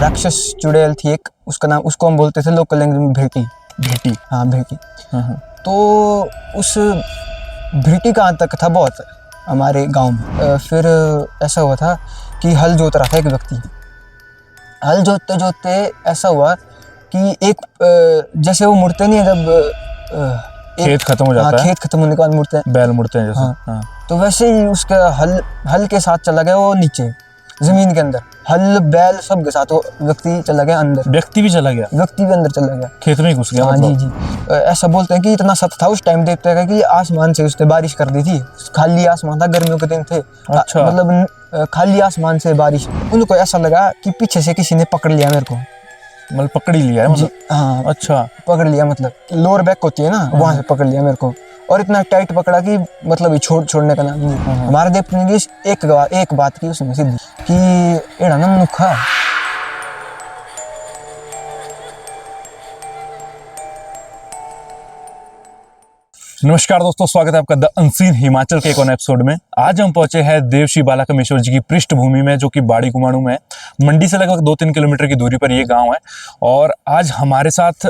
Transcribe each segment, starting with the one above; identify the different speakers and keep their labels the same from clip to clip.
Speaker 1: राक्षस चुड़ैल थी एक, उसका नाम, उसको हम बोलते थे लोकल लैंग्वेज में भेटी।
Speaker 2: भेटी।
Speaker 1: हाँ भेटी।
Speaker 2: हाँ।
Speaker 1: तो उस भेटी का आतंक था बहुत हमारे गांव में। फिर ऐसा हुआ था कि हल जोत रहा था एक व्यक्ति। हल जोतते जोतते ऐसा हुआ कि एक जैसे वो मुड़ते नहीं है जब
Speaker 2: खेत खत्म हो जाता है,
Speaker 1: खेत खत्म होने के बाद मुड़ते हैं,
Speaker 2: बैल मुड़ते हैं जैसे।
Speaker 1: हाँ।
Speaker 2: हाँ।
Speaker 1: तो वैसे ही उसका हल के साथ चला गया वो नीचे जमीन के अंदर, हल बैल सब के साथ वो व्यक्ति चला गया अंदर।
Speaker 2: व्यक्ति भी चला गया?
Speaker 1: व्यक्ति भी अंदर चला गया,
Speaker 2: खेत में ही घुस गया।
Speaker 1: हाँ
Speaker 2: मतलब?
Speaker 1: जी। ऐसा बोलते हैं कि इतना सख्त था उस टाइम देवता का कि आसमान से उसने बारिश कर दी थी। खाली आसमान था, गर्मियों के दिन थे।
Speaker 2: अच्छा।
Speaker 1: मतलब खाली आसमान से बारिश। उनको ऐसा लगा कि पीछे से किसी ने पकड़ लिया मेरे को।
Speaker 2: मतलब पकड़ ही लिया है मतलब?
Speaker 1: हाँ।
Speaker 2: अच्छा।
Speaker 1: पकड़ लिया मतलब लोअर बैक होती है ना, वहां से पकड़ लिया मेरे को, और इतना टाइट पकड़ा कि मतलब छोड़ने का नाम नहीं। हमारे देवता ने एक बात की उसमें सिद्धि कि एड़ा ना मनुखा।
Speaker 2: नमस्कार दोस्तों, स्वागत है आपका द अनसीन हिमाचल के एक और एपिसोड में। आज हम पहुंचे हैं देव श्री बालाकामेश्वर जी की पृष्ठभूमि में, जो कि बाड़ी कुमाणु में है। मंडी से लगभग 2-3 किलोमीटर की दूरी पर ये गांव है। और आज हमारे साथ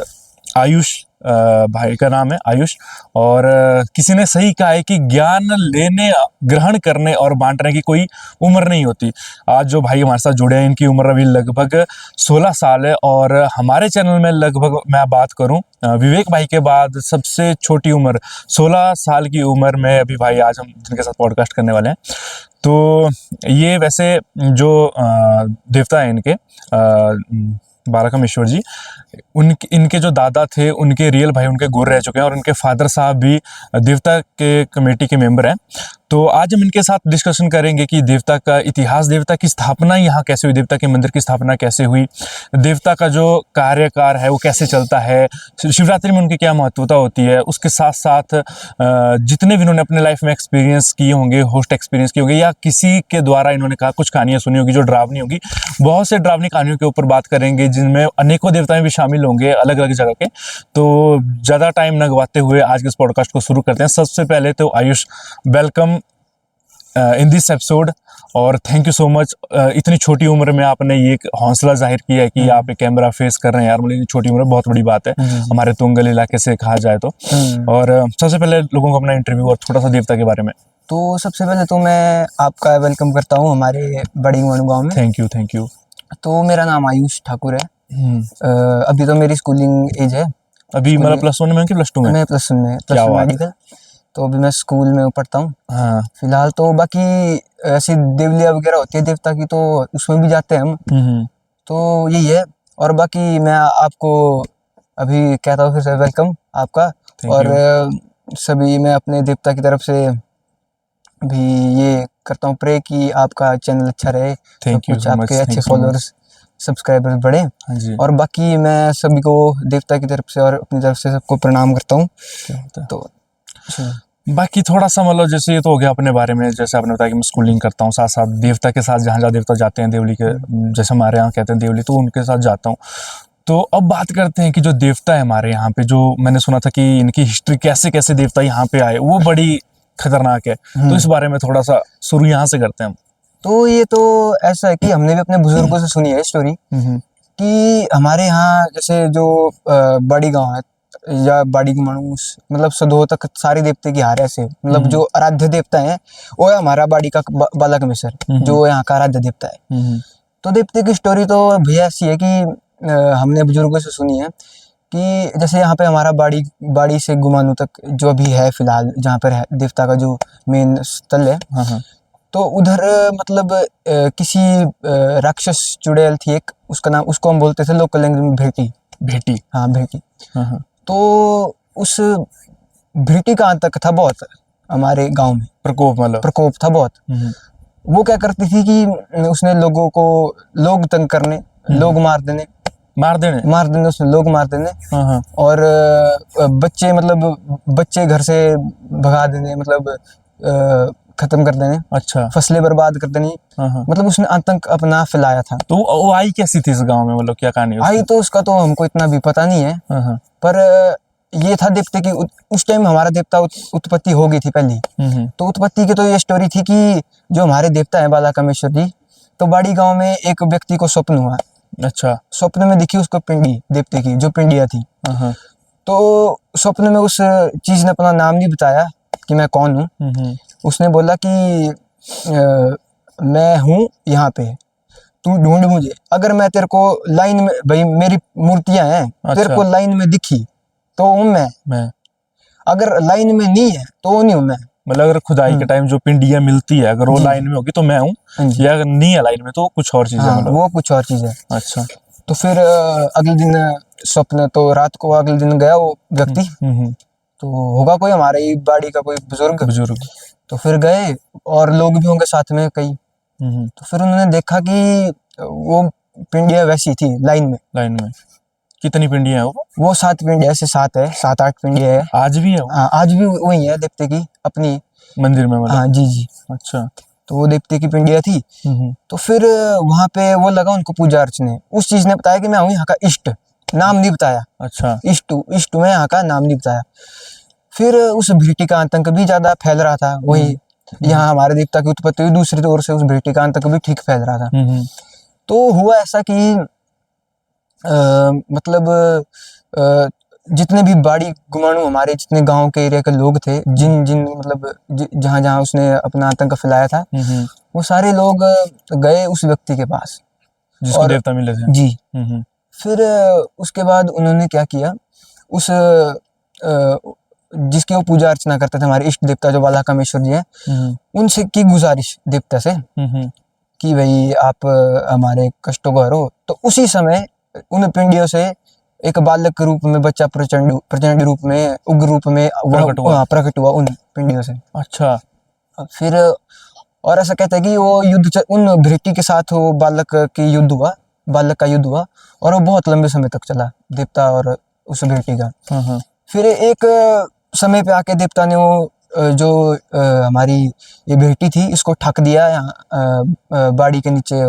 Speaker 2: आयुष, भाई का नाम है आयुष, और किसी ने सही कहा है कि ज्ञान लेने, ग्रहण करने और बांटने की कोई उम्र नहीं होती। आज जो भाई हमारे साथ जुड़े हैं, इनकी उम्र अभी लगभग 16 साल है। और हमारे चैनल में लगभग मैं बात करूं, विवेक भाई के बाद सबसे छोटी उम्र 16 साल की उम्र में अभी भाई आज हम जिनके साथ पॉडकास्ट करने वाले हैं। तो ये वैसे जो देवता है इनके, बालाकामेश्वर जी, इनके जो दादा थे उनके रियल भाई उनके गुरु रह चुके हैं, और उनके फादर साहब भी देवता के कमेटी के मेंबर हैं। तो आज हम इनके साथ डिस्कशन करेंगे कि देवता का इतिहास, देवता की स्थापना यहाँ कैसे हुई, देवता के मंदिर की स्थापना कैसे हुई, देवता का जो कार्यकार है वो कैसे चलता है, शिवरात्रि में उनकी क्या महत्वता होती है। उसके साथ साथ जितने भी इन्होंने अपने लाइफ में एक्सपीरियंस किए होंगे, होस्ट एक्सपीरियंस किए होंगे, या किसी के द्वारा इन्होंने कहा कुछ कहानियाँ सुनी होगी जो डरावनी होगी, बहुत से डरावनी कहानियों के ऊपर बात करेंगे, जिनमें अनेकों देवताएं भी शामिल होंगे अलग अलग जगह के। तो ज़्यादा टाइम न गवाते हुए आज के इस पॉडकास्ट को शुरू करते हैं। सबसे पहले तो Ayush, welcome in this episode, और थैंक यू सो मच। इतनी छोटी उम्र में आपने ये हौसला जाहिर किया है कि आप एक कैमरा फेस कर रहे हैं। यार मतलब छोटी उम्र बहुत बड़ी बात है हमारे तुंगल इलाके से कहा जाए तो। और सबसे पहले लोगों को अपना इंटरव्यू और थोड़ा सा देवता के बारे में।
Speaker 1: तो सबसे पहले तो मैं आपका वेलकम करता हूँ हमारे बाड़ी कुमाणु गाँव में।
Speaker 2: Thank you.
Speaker 1: तो मेरा नाम आयुष ठाकुर है। अभी तो मेरी स्कूलिंग एज है।
Speaker 2: अभी मतलब +1 में कि +2 में?
Speaker 1: मैं +1 में, +1 मेडिकल। तो अभी मैं स्कूल में पढ़ता हूँ।
Speaker 2: हाँ।
Speaker 1: फिलहाल तो बाकी ऐसी देवलिया वगैरह होती है देवता की, तो उसमें भी जाते हैं हम। तो यही है। और बाकी मैं आपको अभी कहता हूँ फिर से वेलकम आपका। और सभी मैं अपने देवता की तरफ से भी ये करता हूँ प्रे कि आपका चैनल अच्छा रहे, कुछ आपके अच्छे फॉलोअर्स, सब्सक्राइबर्स बढ़े।
Speaker 2: हाँ जी।
Speaker 1: और बाकी मैं सभी को देवता की तरफ से और अपनी तरफ से सबको प्रणाम करता हूँ। तो
Speaker 2: बाकी थोड़ा सा मतलब जैसे ये तो हो गया अपने बारे में, जैसे आपने बताया कि मैं स्कूलिंग करता हूँ, साथ साथ देवता के साथ जहाँ जहाँ देवता जाते हैं, देवली के जैसे हमारे यहाँ कहते हैं देवली, तो उनके साथ जाता हूँ। तो अब बात करते हैं कि जो देवता है हमारे यहाँ पे, जो मैंने सुना था कि इनकी हिस्ट्री कैसे कैसे देवता यहाँ पे आए, वो बड़ी खतरनाक है। तो इस बारे में थोड़ा सा शुरू यहाँ से करते हैं हम।
Speaker 1: तो ये तो ऐसा है कि हमने भी अपने बुजुर्गों से सुनी है स्टोरी कि हमारे यहाँ जैसे जो बाड़ी गांव है या बाड़ी कुमाणु, मतलब सदोह तक सारे देवते की हार ऐसे, मतलब जो आराध्य देवता है वो है हमारा बाड़ी का बालाकामेश्वर, जो यहाँ का आराध्य देवता है। तो देवते की स्टोरी तो भैया ऐसी है कि हमने बुजुर्गों से सुनी है कि जैसे यहाँ पे हमारा बाड़ी से गुमानू तक जो अभी है फिलहाल, जहाँ पर है देवता का जो मेन स्थल है, तो उधर मतलब किसी राक्षस चुड़ैल थी एक, उसका नाम, उसको हम बोलते थे लोकल लैंग्वेज में भेटी। हाँ भेटी। तो उस भेटी का आतंक था बहुत हमारे गांव में, प्रकोप था बहुत। वो क्या करती थी कि उसने लोगों को लोग तंग करने, लोग मार देने उसने लोग मार देने, और बच्चे, मतलब बच्चे घर से भगा देने, मतलब खत्म कर देने। अच्छा। फसलें बर्बाद कर देनी। मतलब उसने आतंक अपना फैलाया था।
Speaker 2: तो वो आई कैसी थी इस गांव में, मतलब क्या कहानी
Speaker 1: आई तो उसका तो हमको इतना भी पता नहीं है, पर ये था देवते की उस टाइम हमारा देवता उत्पत्ति हो गई थी पहले। तो उत्पत्ति की तो ये स्टोरी थी कि जो हमारे देवता है बालाकामेश्वर जी, तो बाड़ी गांव में एक व्यक्ति को स्वप्न हुआ
Speaker 2: अच्छा।
Speaker 1: स्वप्न में दिखी उसको पिंडी देवते की, जो पिंडिया थी।
Speaker 2: हाँ।
Speaker 1: तो स्वप्न में उस चीज ने अपना नाम नहीं बताया कि मैं कौन हूँ। उसने बोला कि मैं हूँ यहाँ पे, तू ढूंढ मुझे। अगर मैं तेरे को लाइन में, भाई मेरी मूर्तियां हैं, तेरे
Speaker 2: अच्छा।
Speaker 1: को लाइन में दिखी तो हूँ मैं, अगर लाइन में नहीं है तो वो नहीं हूँ मैं।
Speaker 2: मतलब अगर खुदाई के टाइम जो पिंडियां मिलती है, अगर वो
Speaker 1: जी,
Speaker 2: लाइन में होगी तो मैं हूँ,
Speaker 1: हाँ जी,
Speaker 2: या अगर नहीं है लाइन में तो कुछ और चीज है
Speaker 1: हाँ
Speaker 2: मतलब।
Speaker 1: वो कुछ और चीज है।
Speaker 2: अच्छा।
Speaker 1: तो फिर अगले दिन स्वप्न, तो रात को अगले दिन गया वो व्यक्ति, तो होगा कोई हमारे ही बाड़ी का कोई बुजुर्ग। तो फिर गए और लोग भी होंगे साथ में कई। तो फिर उन्होंने देखा कि वो पिंडिया वैसी थी लाइन में।
Speaker 2: कितनी पिंडियां हैं वो?
Speaker 1: वो 7 पिंडिया, ऐसे 7 है, 7-8 पिंडिया है।
Speaker 2: आज भी है वो?
Speaker 1: हाँ, आज भी वही है देवते की अपनी
Speaker 2: मंदिर में मतलब?
Speaker 1: हाँ जी जी।
Speaker 2: अच्छा।
Speaker 1: तो वो देवते की पिंडिया थी। तो फिर वहां पे वो लगा उनको पूजा अर्चने। उस चीज ने बताया कि मैं हूँ यहाँ का इष्ट, नाम नहीं बताया।
Speaker 2: अच्छा।
Speaker 1: इष्ट में यहाँ का नाम नहीं बताया। फिर उस भीटी का आतंक भी ज्यादा फैल रहा था। वही यहाँ हमारे देवता की उत्पत्ति हुई, दूसरी ओर से उस भीटी का आतंक भी ठीक फैल रहा था। तो हुआ ऐसा कि मतलब जितने भी बाड़ी गुमाणु हमारे जितने गांव के एरिया के लोग थे, जिन जिन मतलब जहाँ जहाँ उसने अपना आतंक फैलाया था, वो सारे लोग गए उस व्यक्ति के पास
Speaker 2: जिसको देवता मिले थे।
Speaker 1: जी। फिर उसके बाद उन्होंने क्या किया, उस जिसकी वो पूजा अर्चना करते थे, हमारे इष्ट देवता जो बालाकामेश्वर जी हैं, उनसे की गुजारिश देवता से कि भाई आप हमारे कष्टों को हरो। तो उसी समय उन पिंडियों से एक बालक के रूप में बच्चा प्रचंड रूप में, उग्र रूप में प्रकट हुआ उन पिंडियों से।
Speaker 2: अच्छा।
Speaker 1: फिर और ऐसा कहता है कि वो युद्ध उन भृटी के साथ वो बालक का युद्ध हुआ और वो बहुत लंबे समय तक चला, देवता और उस भृटी का। फिर एक समय पे आके देवता ने वो जो हमारी ये भृटी थी इसको ठक दिया। यहाँ बाड़ी के नीचे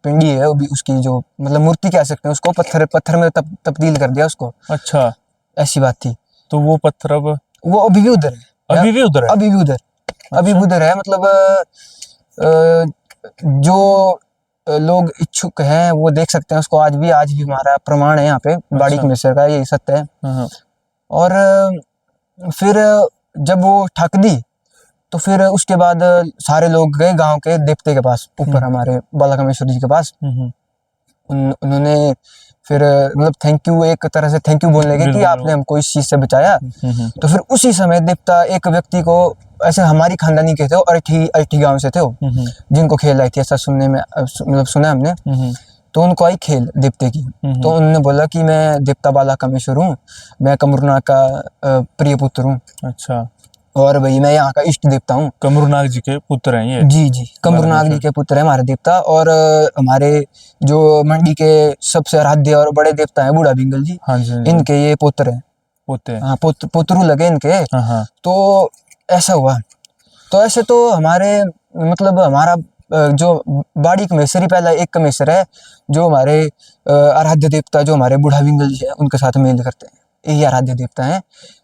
Speaker 1: पिंडी है, वो भी उसकी जो मतलब मूर्ति कह सकते हैं उसको, पत्थर में तब्दील कर दिया उसको।
Speaker 2: अच्छा,
Speaker 1: ऐसी बात थी।
Speaker 2: तो वो पत्थर अब
Speaker 1: वो अभी भी उधर है।
Speaker 2: अभी भी उधर है?
Speaker 1: अभी भी उधर, अभी भी उधर है। मतलब जो लोग इच्छुक हैं वो देख सकते हैं उसको। आज भी हमारा प्रमाण है यहाँ पे बाड़ी के मिसर का, यही सत्य है। और फिर जब वो ठक दी तो फिर उसके बाद सारे लोग गए गांव के देवते के पास, ऊपर हमारे बालाकामेश्वर जी के पास। उन्होंने फिर मतलब थैंक यू, एक तरह से थैंक यू बोलने के कि आपने हमको इस चीज से बचाया। तो फिर उसी समय देवता एक व्यक्ति को, ऐसे हमारी खानदानी के थे, अरठी गांव से थे वो, जिनको खेल आई थी, ऐसा सुनने में मतलब सुना हमने। तो उनको आई खेल देवते की। तो उन्होंने बोला कि मैं देवता बालाकामेश्वर हूँ, मैं कमरुनाग का प्रिय पुत्र हूँ।
Speaker 2: अच्छा।
Speaker 1: और भाई मैं यहाँ का इष्ट देवता हूँ।
Speaker 2: कमरुनाग जी के पुत्र हैं ये?
Speaker 1: जी जी, कमरुनाग जी के पुत्र हैं हमारे देवता। और हमारे जो मंडी के सबसे आराध्य और बड़े देवता हैं बूढ़ा बिंगल जी,
Speaker 2: हाँ जी,
Speaker 1: इनके ये पुत्र हैं। हाँ, पुत्रु लगे इनके। तो ऐसा हुआ। तो ऐसे तो हमारे मतलब हमारा जो बाड़ी कमेसर ही पहला एक कमेसर है जो हमारे आराध्य देवता जो हमारे बूढ़ा बिंगल जी है उनके साथ मेल करते हैं। यही आराध्य देवता है,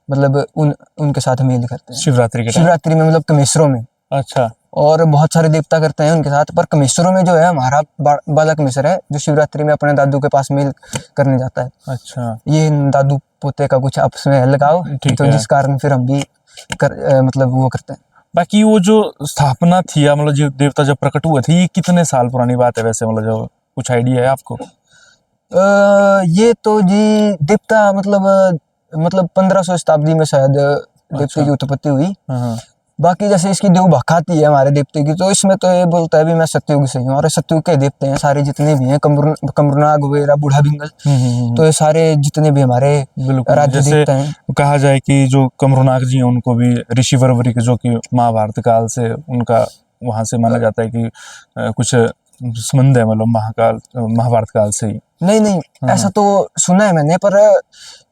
Speaker 1: मतलब उनके साथ मेल करते हैं शिवरात्रि में, मतलब कमेसरों में। अच्छा। और बहुत सारे देवता करते हैं उनके साथ, पर कमेसरों में जो है हमारा बाला कमेसर है जो शिवरात्रि में अपने दादू के पास मेल करने जाता है। अच्छा। ये दादू पोते का कुछ आपस में लगाओ, तो जिस कारण फिर हम भी मतलब वो करते हैं।
Speaker 2: बाकी वो जो स्थापना थी या मतलब जो देवता जब प्रकट हुए थे, ये कितने साल पुरानी बात है वैसे, मतलब जो कुछ आइडिया है आपको?
Speaker 1: ये तो जी देवता मतलब 1500 शताब्दी में शायद देवते की उत्पत्ति हुई। बाकी जैसे इसकी देव भाखाती है हमारे देवते की, तो इसमें तो ये बोलता है भी मैं सतयुग से हूँ, और सतयुग के देवते हैं सारे जितने भी हैं, कमरुनाग वगैरह, बूढ़ा बिंगल, तो ये सारे जितने भी हमारे राज्य देवता हैं।
Speaker 2: कहा जाए कि जो कमरुनाग जी हैं उनको भी ऋषि वरवरी के, जो कि महाभारत काल से उनका वहां से माना जाता है कि कुछ संबंध है, मतलब महाभारत काल से ही।
Speaker 1: नहीं, ऐसा तो सुना है मैंने, पर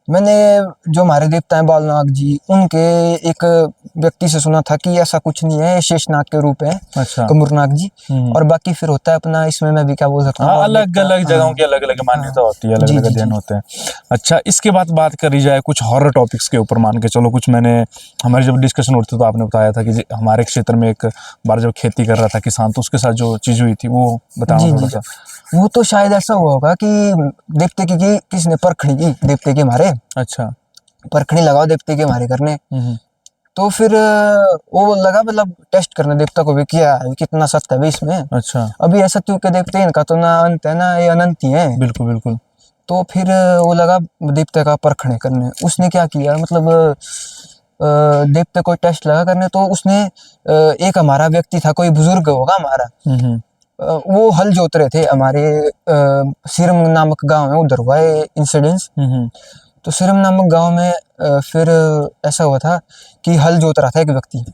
Speaker 1: मैंने जो हमारे देवता हैं बालनाग जी, उनके एक व्यक्ति से सुना था कि ऐसा कुछ नहीं है, शेषनाग के रूप है। अच्छा। कमरुनाग जी। और बाकी फिर होता है अपना, इसमें मैं भी क्या बोल सकता हूँ, अलग अलग जगहों की अलग अलग मान्यता होती है, अलग अलग अध्ययन होते हैं। अच्छा, इसके बाद बात करी जाए कुछ हॉरर टॉपिक्स के ऊपर, मान के चलो कुछ मैंने हमारी जब डिस्कशन होती तो आपने बताया था कि हमारे क्षेत्र में एक बार जब खेती कर रहा था किसान, तो उसके साथ जो चीज हुई थी वो बताओ थोड़ा सा। वो तो शायद ऐसा हुआ होगा कि देवते की किसने परखड़ी की, देवते के मारे
Speaker 2: अच्छा।
Speaker 1: परखड़ी लगाओ देवते के मारे करने। तो फिर वो लगा मतलब टेस्ट करने देवता को भी, किया कितना सत्य है भी इसमें।
Speaker 2: अच्छा।
Speaker 1: अभी ऐसा क्यों के देवते इनका तो ना अंत है ना ये अनंत ही है।
Speaker 2: बिल्कुल बिल्कुल।
Speaker 1: तो फिर वो लगा देवते का परखने करने। उसने क्या किया मतलब देवते को टेस्ट लगा करने। तो उसने एक हमारा व्यक्ति था, कोई बुजुर्ग होगा हमारा, वो हल जोत रहे थे हमारे सिरम नामक गांव में, उधर हुआ है इंसिडेंस। तो सिरम नामक गांव में फिर ऐसा हुआ था कि हल जोत रहा था एक व्यक्ति।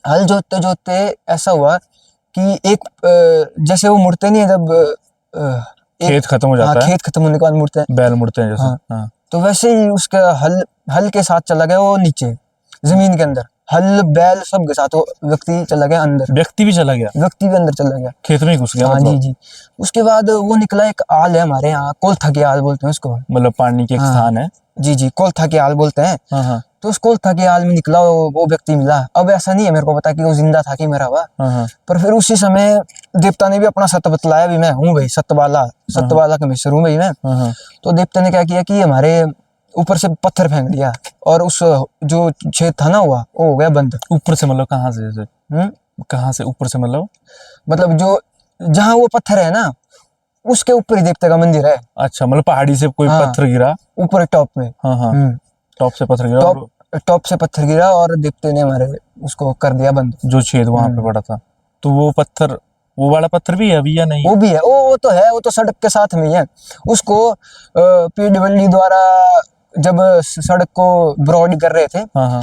Speaker 1: हल जोतते जोतते ऐसा हुआ कि एक जैसे वो मुड़ते नहीं है जब
Speaker 2: खेत खत्म हो जाता है,
Speaker 1: खेत खत्म होने के बाद मुड़ते हैं,
Speaker 2: बैल मुड़ते हैं जैसे।
Speaker 1: हाँ।
Speaker 2: हाँ।
Speaker 1: तो वैसे ही उसका हल के साथ चला गया वो नीचे जमीन के अंदर, हल बैल सब के साथ वो व्यक्ति चला गया अंदर।
Speaker 2: व्यक्ति भी चला गया,
Speaker 1: व्यक्ति भी अंदर चला गया,
Speaker 2: खेत में ही घुस गया।
Speaker 1: हाँ
Speaker 2: मतलब
Speaker 1: जी जी। उसके बाद वो निकला एक आल है हमारे यहाँ, कोलथा की आल बोलते हैं उसको,
Speaker 2: मतलब पानी के एक
Speaker 1: हाँ।
Speaker 2: स्थान है।
Speaker 1: जी जी, कोलथा की आल बोलते हैं।
Speaker 2: हाँ हाँ।
Speaker 1: तो उस कोलथा की आल में निकला वो व्यक्ति मिला। अब ऐसा नहीं है मेरे को पता कि वो जिंदा था कि मरा हुआ,
Speaker 2: हाँ।
Speaker 1: पर फिर उसी समय देवता ने भी अपना सत्य बतलाया, भी मैं हूँ भाई सत्यवाला का मिस्र हूँ भाई मैं। तो देवता ने क्या किया कि हमारे ऊपर से पत्थर फेंक दिया और उस जो छेद था ना वो हो गया बंद।
Speaker 2: ऊपर से मतलब कहाँ से, जैसे कहाँ से ऊपर से
Speaker 1: मतलब जो जहाँ वो पत्थर है ना उसके ऊपर ही देवता का मंदिर है।
Speaker 2: अच्छा, मतलब पहाड़ी से कोई पत्थर गिरा
Speaker 1: ऊपर टॉप में।
Speaker 2: हाँ हाँ। टॉप से पत्थर गिरा,
Speaker 1: टॉप से पत्थर गिरा और देवते ने हमारे उसको कर दिया बंद, जो
Speaker 2: छेद वहां पे पड़ा था। तो वो पत्थर, वो वाला पत्थर भी है अभी या नहीं?
Speaker 1: वो भी है, वो तो है, वो तो सड़क के साथ में ही है। उसको पीडब्ल्यूडी द्वारा जब सड़क को ब्रॉड कर रहे थे,
Speaker 2: हाँ।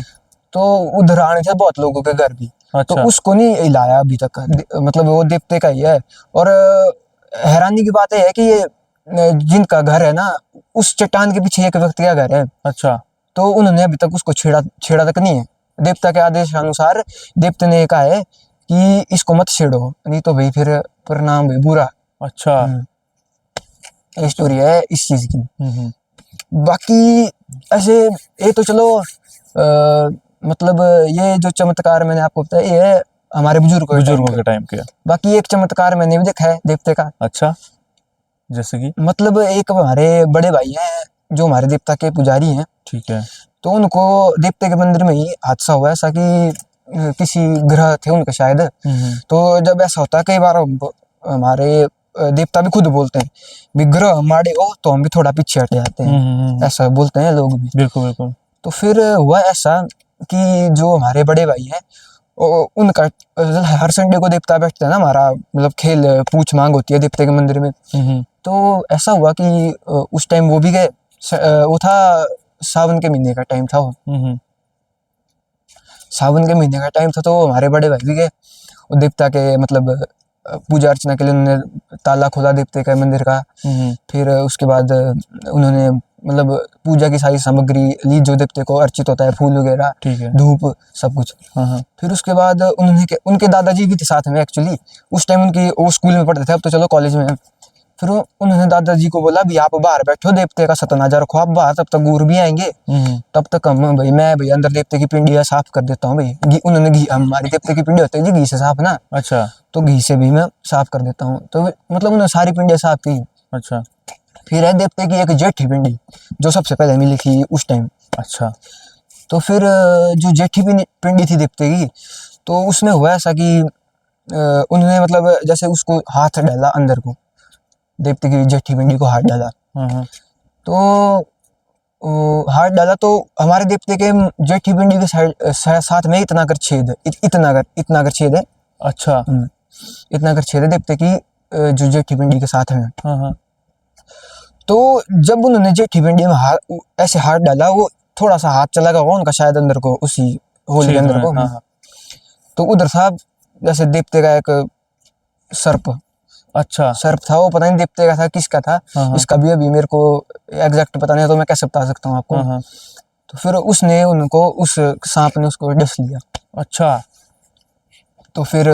Speaker 1: तो उधर आने थे बहुत लोगों के घर भी।
Speaker 2: अच्छा।
Speaker 1: तो उसको नहीं हिलाया अभी तक, मतलब वो देवते का ही है। और हैरानी की बात है कि ये जिनका घर है ना उस चट्टान के पीछे एक व्यक्ति का घर है।
Speaker 2: अच्छा।
Speaker 1: तो उन्होंने अभी तक उसको छेड़ा तक नहीं है। देवता के आदेश अनुसार देवता ने कहा है कि इसको मत छेड़ो, नहीं तो भाई फिर परिणाम भाई बुरा।
Speaker 2: अच्छा।
Speaker 1: ये स्टोरी है इस चीज की। बाकी ऐसे ये तो चलो मतलब ये जो चमत्कार मैंने आपको बताया ये है हमारे बुजुर्गों
Speaker 2: के टाइम के।
Speaker 1: बाकी एक चमत्कार मैंने भी देखा है देवते का।
Speaker 2: अच्छा, जैसे कि
Speaker 1: मतलब एक हमारे बड़े भाई हैं जो हमारे देवता के पुजारी हैं।
Speaker 2: ठीक है।
Speaker 1: तो उनको देवते के मंदिर में ही हादसा हुआ, ऐसा कि किसी ग्रह थे उनके शायद। तो जब ऐसा होता है कई बार हमारे देवता भी खुद बोलते हैं विग्रह माड़े हो तो हम भी थोड़ा पीछे हट जाते हैं, ऐसा बोलते हैं लोग भी।
Speaker 2: बिल्कुल बिल्कुल।
Speaker 1: तो फिर हुआ ऐसा कि जो हमारे बड़े भाई हैं उनका हर संडे को देवता बैठता है ना हमारा, मतलब खेल पूछ मांग होती है देवते के मंदिर में। तो ऐसा हुआ कि उस टाइम वो भी गए, वो था सावन के महीने का टाइम था वो। सावन के महीने का टाइम था तो हमारे बड़े भाई भी गए वो देवता के मतलब पूजा अर्चना के लिए। उन्होंने ताला खोला देवते का मंदिर का। फिर उसके बाद उन्होंने मतलब पूजा की सारी सामग्री ली जो देवते को अर्चित होता है, फूल वगैरह, धूप, सब कुछ। फिर उसके बाद उनके दादाजी भी थे साथ में एक्चुअली। उस टाइम उनकी वो स्कूल में पढ़ते थे, अब तो चलो कॉलेज में। फिर उन्होंने दादाजी को बोला भी आप बाहर बैठो, देवते का सतनाजा रखो आप बाहर, तब तक गुरु भी आएंगे, तब तक हम मैं भाई अंदर देवते की पिंडियाँ साफ कर देता हूँ भाई। उन्होंने घी, हमारी देवते की पिंडी होती है जी घी से साफ ना।
Speaker 2: अच्छा। तो
Speaker 1: घी से भी मैं साफ कर देता हूँ। तो मतलब उन्होंने सारी पिंडियाँ साफ की।
Speaker 2: अच्छा।
Speaker 1: फिर है देवते की एक जेठी पिंडी जो सबसे पहले मिली थी उस टाइम।
Speaker 2: अच्छा।
Speaker 1: तो फिर जो जेठी पिंडी थी देवते की, तो उसमें हुआ ऐसा कि उन्होंने मतलब जैसे उसको हाथ डाला अंदर को, देवते की जेठी पिंडी को हाथ डाला। तो हाथ डाला तो हमारे देवते के जेठी पिंडी के साथ में इतना कर छेद है।
Speaker 2: अच्छा।
Speaker 1: इतना कर छेद है देवते की जो जेठी पिंडी के साथ में। तो जब उन्होंने जेठी पिंडी में ऐसे हाथ डाला, वो थोड़ा सा हाथ चला गया उनका शायद अंदर को, उसी होल के अंदर को। तो उधर था जैसे देवते का एक सर्प। अच्छा। सर्प था, वो पता नहीं देवते का था किसका था, इसका भी अभी मेरे को एग्जैक्ट पता नहीं, तो मैं कैसे बता सकता हूँ आपको। तो फिर उसने उनको, उस सांप ने उसको डस लिया। अच्छा। तो फिर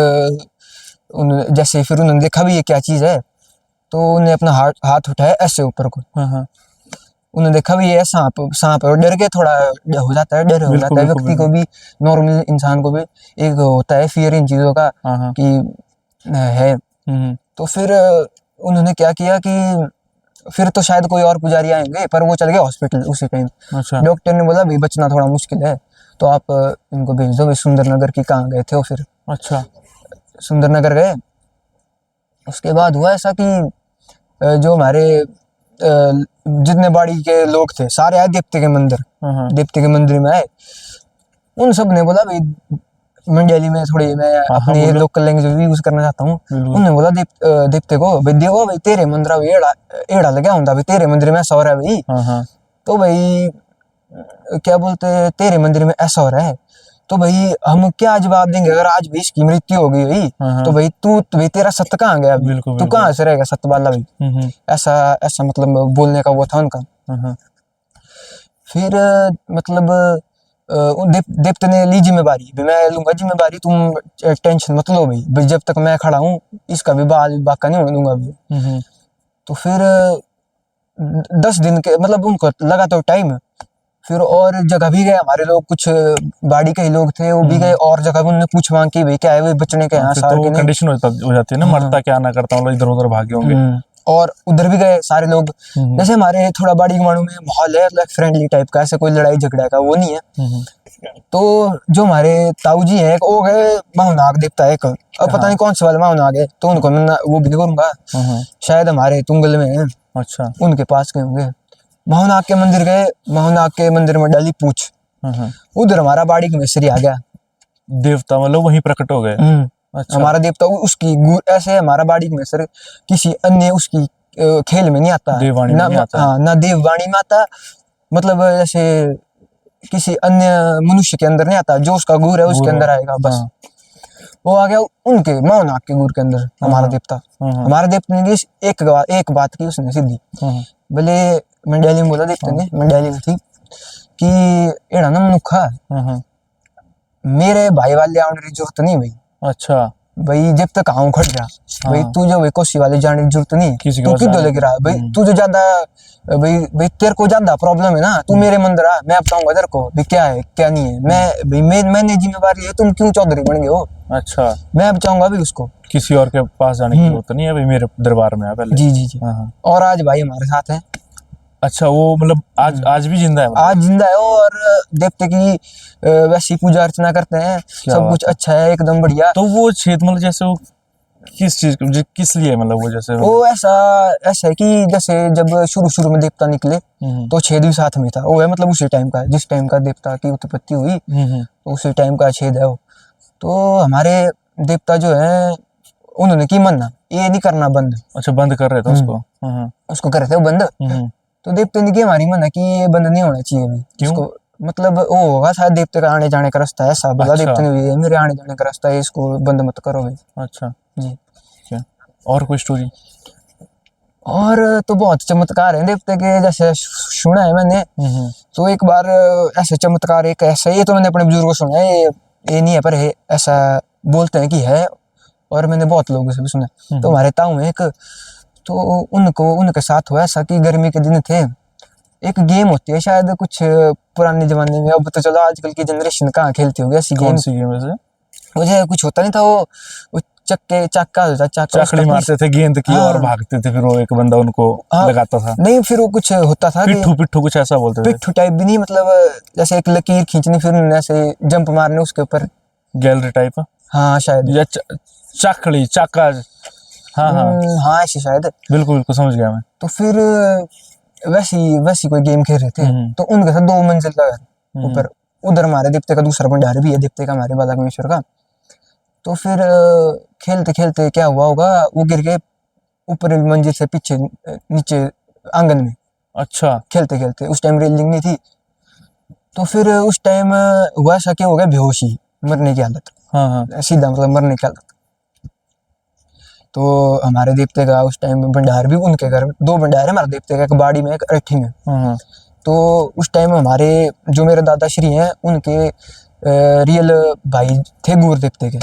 Speaker 1: जैसे फिर उन्होंने देखा भी ये क्या चीज है, तो उन्हें अपना हाथ उठाया ऐसे ऊपर को। उन्होंने देखा भी ये सांप है, और डर के थोड़ा हो जाता है, डर हो जाता है व्यक्ति को भी, नॉर्मल इंसान को भी एक होता है फियर इन चीजों का कि है। तो फिर उन्होंने क्या किया कि फिर तो शायद कोई और पुजारी आएंगे, पर वो चल गए हॉस्पिटल उसी टाइम।
Speaker 2: अच्छा
Speaker 1: डॉक्टर ने बोला भाई बचना थोड़ा मुश्किल है, तो आप इनको भेज दो। भाई सुंदरनगर की कहाँ गए थे वो, फिर
Speaker 2: अच्छा
Speaker 1: सुंदरनगर गए। उसके बाद हुआ ऐसा कि जो हमारे जितने बाड़ी के लोग थे सारे आए देवते के मंदिर,
Speaker 2: हाँ
Speaker 1: देवते के मंदिर में आए। उन सब ने बोला भाई मंडली में थोड़ी मैं
Speaker 2: हाँ,
Speaker 1: अपनी
Speaker 2: बोलो।
Speaker 1: लोकल लैंग्वेज भी यूज करना चाहता हूँ।
Speaker 2: बिल्कुल।
Speaker 1: उन्होंने बोला देवते को भाई देखो भाई तेरे मंदिर में एड़ा लगा होता भाई, तेरे मंदिर में ऐसा हो रहा है भाई।
Speaker 2: हाँ हाँ
Speaker 1: तो भाई क्या बोलते हैं, तेरे मंदिर में ऐसा हो रहा है, तो भाई हम क्या जवाब देंगे अगर आज भी इसकी मृत्यु हो गई भाई।
Speaker 2: हाँ,
Speaker 1: तो भाई तो भाई तेरा सत्य कहाँ गया अभी,
Speaker 2: बिल्कुल
Speaker 1: तू
Speaker 2: बिल्कुल।
Speaker 1: कहाँ से रहेगा सत्य वाला भाई। ऐसा ऐसा मतलब बोलने का वो था उनका।
Speaker 2: हाँ
Speaker 1: फिर मतलब देवते ने ली जिम्मेवारी, भी मैं लूंगा जिम्मेवारी, तुम टेंशन मत लो भाई, भाई जब तक मैं खड़ा हूँ इसका भी बाल बाका नहीं होने दूंगा भाई। तो फिर 10 दिन के मतलब उनको लगा तो टाइम। फिर और जगह भी गए हमारे लोग, कुछ बाड़ी के ही लोग थे वो भी गए और जगह भी उन्होंने पूछ मांग की भाई क्या है भाई बचने के यहाँ
Speaker 2: फिर
Speaker 1: सार
Speaker 2: तो
Speaker 1: के नहीं।
Speaker 2: कंडीशन हो जाती है ना,
Speaker 1: हाँ।
Speaker 2: मरता क्या ना करता, मतलब इधर उधर भागे होंगे।
Speaker 1: और उधर भी गए सारे लोग। जैसे हमारे थोड़ा बाड़ी के मानू में माहौल है मतलब फ्रेंडली टाइप का, ऐसे कोई लड़ाई झगड़ा का वो नहीं है। तो जो हमारे ताऊ जी हैं वो गए माहुनाग देवता है एक, अब पता नहीं कौन से वाले माहुनाग है, तो उनको मैं वो भी नहीं करूंगा, शायद हमारे तुंगल में है,
Speaker 2: अच्छा
Speaker 1: उनके पास गए होंगे। माहुनाग के मंदिर गए, माहुनाग के मंदिर में डाली पूछ, उधर हमारा बाड़ी का मिस्त्री आ गया।
Speaker 2: देवता मतलब वहीं प्रकट हो गए। अच्छा
Speaker 1: हमारा देवता उसकी ऐसे हमारा बाड़ी में सर किसी अन्य उसकी खेल में नहीं आता,
Speaker 2: देववाणी में
Speaker 1: ना
Speaker 2: नहीं आता है।
Speaker 1: हाँ ना देववाणी में आता, मतलब जैसे किसी अन्य मनुष्य के अंदर नहीं आता, जो उसका गुर है उसके अंदर आएगा बस। वो आ गया उनके माउनाक के गुर के अंदर हमारा देवता। हमारे देवता ने एक बात की उसने सीधी, बोले मंडली में बोला देवता ने, मंडली में थी कि एड़ा ना मनुखा मेरे भाई वाले आने की जरूरत नहीं भाई।
Speaker 2: अच्छा
Speaker 1: भाई जब तक आऊं खट जा भाई, तू जो भाई कोसी वाले जाने की जरूरत नहीं, तू किधर लग रहा भाई, तू जो ज्यादा भाई भाई तेरे को ज्यादा प्रॉब्लम है ना, तू मेरे मंदिर आ, मैं बताऊंगा तेरे को भी क्या है क्या नहीं है। मैं भाई मैंने जिम्मेवारी है, तुम क्यों चौधरी बन गए हो।
Speaker 2: अच्छा
Speaker 1: मैं बचाऊंगा भी उसको,
Speaker 2: किसी और के पास जाने की जरूरत नहीं है, अभी मेरे दरबार में है पहले।
Speaker 1: जी जी जी। और आज भाई हमारे साथ है।
Speaker 2: अच्छा वो मतलब आज भी जिंदा है मतलब?
Speaker 1: आज जिंदा है और देवते की वैसी पूजा अर्चना करते हैं, सब कुछ अच्छा है एकदम बढ़िया।
Speaker 2: तो वो छेद मतलब जैसे वो किस चीज किस लिए मतलब वो जैसे
Speaker 1: वो ऐसा है कि जैसे जब शुरू में देवता निकले तो छेद भी साथ में था, वो है मतलब उसी टाइम का, जिस टाइम का देवता की उत्पत्ति हुई तो उसी टाइम का छेद है वो। तो हमारे देवता जो है उन्होंने की मना ये नहीं करना बंद।
Speaker 2: अच्छा बंद कर रहे थे
Speaker 1: उसको कर रहे थे वो बंद। तो देवते ने की हमारी मना कि ये बंद नहीं होना चाहिए अभी।
Speaker 2: क्यों?
Speaker 1: मतलब वो होगा शायद देवते का आने जाने का रास्ता है, ऐसा बोला देवते ने भी, मेरे आने जाने का रास्ता है, इसको बंद मत करो भाई।
Speaker 2: अच्छा
Speaker 1: जी।
Speaker 2: और कोई स्टोरी?
Speaker 1: और तो बहुत चमत्कार है देवते के, जैसे सुना है मैंने। तो एक बार ऐसे चमत्कार एक ऐसा, ये तो मैंने अपने बुजुर्गों को सुना है, ये नहीं है पर है ऐसा बोलते हैं कि है, और मैंने बहुत लोगों से भी सुना। तो हमारे ताऊ में एक, तो उनके साथ हुआ ऐसा कि गर्मी के दिन थे, एक गेम होती है शायद कुछ पुराने जमाने में, अब तो चलो आजकल की जनरेशन कहाँ खेलती होगी ऐसी गेम।
Speaker 2: कौन सी गेम वैसे?
Speaker 1: मुझे कुछ होता नहीं था, वो चक्का होता,
Speaker 2: चकड़ी मारते थे गेंद की और भागते थे, फिर वो एक बंदा उनको लगाता था।
Speaker 1: नहीं फिर वो कुछ होता था
Speaker 2: पिट्ठू कुछ ऐसा बोलते थे।
Speaker 1: पिट्ठू टाइप भी नहीं, मतलब जैसे एक लकीर खींचनी फिर ऐसे जंप मारने उसके ऊपर,
Speaker 2: गैलरी टाइप।
Speaker 1: हाँ शायद,
Speaker 2: या चकड़ी चक्का,
Speaker 1: हाँ ऐसे शायद,
Speaker 2: बिल्कुल बिल्कुल समझ गया मैं।
Speaker 1: तो फिर वैसी कोई गेम खेल रहे थे। तो उनके साथ 2 मंजिल का घर ऊपर, उधर हमारे देवते का दूसरा भंडार भी है, देवते का हमारे बालागमेश्वर का। तो फिर खेलते खेलते क्या हुआ होगा, वो गिर गए ऊपर मंजिल से पीछे नीचे आंगन में।
Speaker 2: अच्छा
Speaker 1: खेलते खेलते, उस टाइम रेलिंग नहीं थी, तो फिर उस टाइम हुआ ऐसा क्या हो गया, बेहोशी, मरने की हालत, सीधा मतलब मरने की हालत। तो हमारे देवते का उस टाइम भंडार भी उनके घर, 2 भंडार है हमारे देवते का, एक बाड़ी में एक अरठी में। तो उस टाइम हमारे जो मेरे दादाश्री हैं उनके रियल भाई थे गूर देवते के।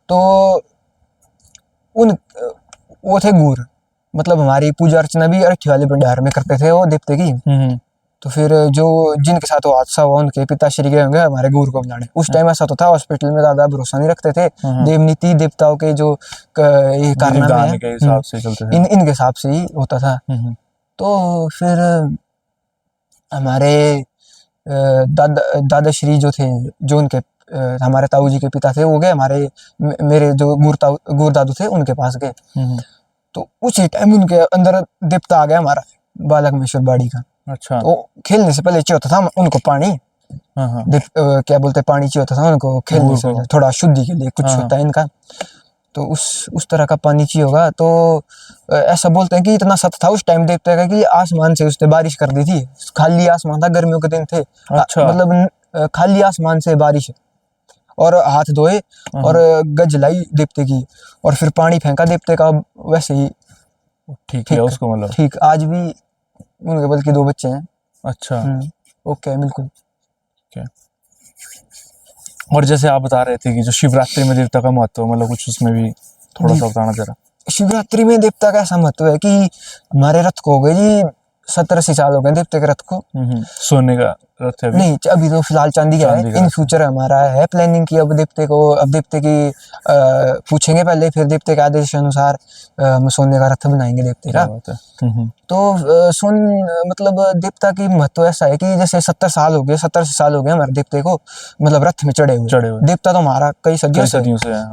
Speaker 1: तो वो थे गूर, मतलब हमारी पूजा अर्चना भी अरठी वाले भंडार में करते थे वो देवते की। तो फिर जो जिनके साथ वो हादसा हुआ उनके पिताश्री गए होंगे हमारे गुरु को बुलाने। उस टाइम ऐसा तो था, हॉस्पिटल में ज्यादा भरोसा नहीं रखते थे, देवनीति देवताओं के जो ये कारनामे
Speaker 2: विधान
Speaker 1: हैं
Speaker 2: के हिसाब से चलते थे।
Speaker 1: इनके हिसाब से ही होता था। तो फिर हमारे दादाश्री जो थे, जो उनके हमारे ताऊ जी के पिता थे, वो गए हमारे मेरे जो गुरु दादू थे उनके पास गए। तो उसी टाइम उनके अंदर देवता आ गया हमारा बालकमेश्वर बाड़ी का।
Speaker 2: अच्छा।
Speaker 1: तो खेलने से पहले चाहिए होता था उनको पानी, क्या बोलते पानी चाहिए होता था उनको खेलने से पहले, थोड़ा शुद्धि के लिए कुछ होता है इनका। तो उस तरह का पानी चाहिए होगा। तो ऐसा बोलते हैं कि इतना सत्य था उस टाइम देवता का कि आसमान से उसने बारिश कर दी थी। खाली आसमान था, गर्मियों के दिन थे।
Speaker 2: अच्छा।
Speaker 1: मतलब खाली आसमान से बारिश, और हाथ धोए और गज लाई देवते की, और फिर पानी फेंका देवते का। वैसे ही
Speaker 2: ठीक है उसको, मतलब
Speaker 1: ठीक आज भी उनके बल्कि 2 बच्चे हैं।
Speaker 2: अच्छा।
Speaker 1: ओके बिल्कुल।
Speaker 2: और जैसे आप बता रहे थे कि जो शिवरात्रि में देवता का महत्व, मतलब कुछ उसमें भी थोड़ा सा बताना जरा।
Speaker 1: शिवरात्रि में देवता का ऐसा महत्व है कि हमारे रथ को हो गए जी 70-80 साल हो गए देवते के रथ को।
Speaker 2: सोने का रथ है अभी?
Speaker 1: नहीं, अभी तो फिलहाल चांदी का है। इन फ्यूचर हमारा है प्लानिंग की अब देवते की पूछेंगे पहले, फिर देवते के आदेश अनुसार हम सोने का रथ बनाएंगे देवते का। तो मतलब देवता की महत्व ऐसा है कि जैसे 70 साल हो गए, 70 साल हो गए हमारे देवते को, मतलब रथ में चढ़े हुए। देवता तो हमारा कई सदियों से है,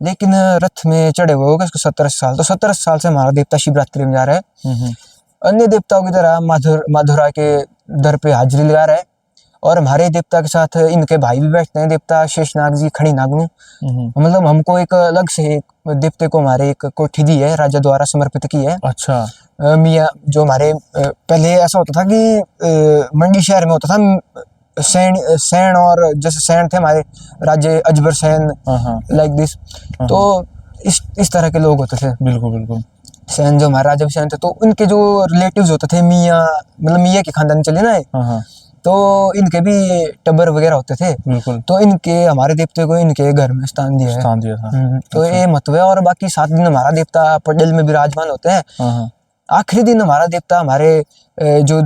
Speaker 1: लेकिन रथ में चढ़े हुए हो गए उसको 70 साल। तो 70 साल से हमारा देवता शिवरात्रि में जा रहा है। अन्य देवताओं की तरह माधुरा के दर पे हाजिरी लगा रहा है, और हमारे देवता के साथ इनके भाई भी बैठते हैं, देवता शेषनाग जी खड़ी नागनु। मतलब हमको एक अलग से देवते को हमारे एक कोठी दी है, राजा द्वारा समर्पित की है।
Speaker 2: अच्छा।
Speaker 1: मियाँ जो हमारे पहले ऐसा होता था कि मंडी शहर में होता था सैन और जैसे सैन थे हमारे राजे अजबर सैन, लाइक दिस। तो इस तरह के लोग होते थे।
Speaker 2: बिल्कुल बिल्कुल।
Speaker 1: सैन जो हमारे राजा सैन थे, तो उनके जो रिलेटिव्स होते थे मियाँ, मतलब मियाँ के खानदान चले ना, तो इनके भी टब्बर वगैरह होते थे। बिल्कुल। तो इनके हमारे देवते को इनके घर में स्थान दिया है। तो ये महत्व है। और बाकी 7 दिन हमारा देवता पटेल में विराजमान होते हैं। आखिरी दिन हमारा देवता हमारे जो